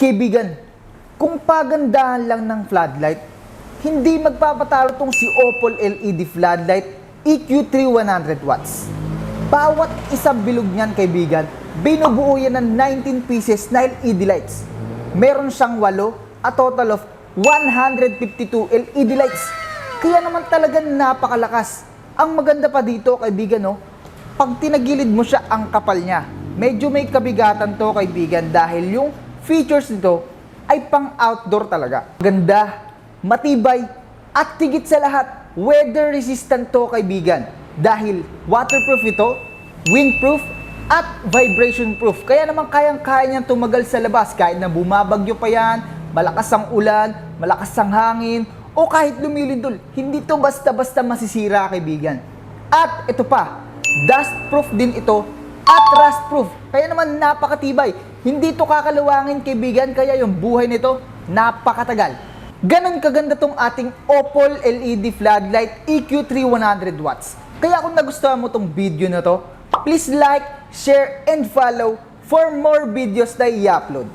Kaibigan, kung pagandahan lang ng floodlight, hindi magpapatalo tong si Opal LED floodlight EQ3 100 watts. Bawat isang bilog niyan, kaibigan, binubuo yan ng 19 pieces na LED lights. Meron siyang 8, a total of 152 LED lights. Kaya naman talaga napakalakas. Ang maganda pa dito, kaibigan, no, pag tinagilid mo siya, ang kapal niya. Medyo may kabigatan to, kaibigan, dahil yung features nito ay pang outdoor talaga. Ganda, matibay, at tigit sa lahat, weather resistant to, kaibigan. Dahil waterproof ito, windproof, at vibration proof. Kaya naman kayang-kaya niyang tumagal sa labas kahit na bumabagyo pa yan, malakas ang ulan, malakas ang hangin, o kahit lumilindol. Hindi to basta-basta masisira, kaibigan. At ito pa, dustproof din ito at rustproof. Kaya naman napakatibay. Hindi to kakaluwangin, kaibigan, kaya yung buhay nito napakatagal. Ganon kaganda tong ating Opal LED floodlight EQ3 100 watts. Kaya kung nagustuhan mo tong video na to, please like, share, and follow for more videos na i-upload.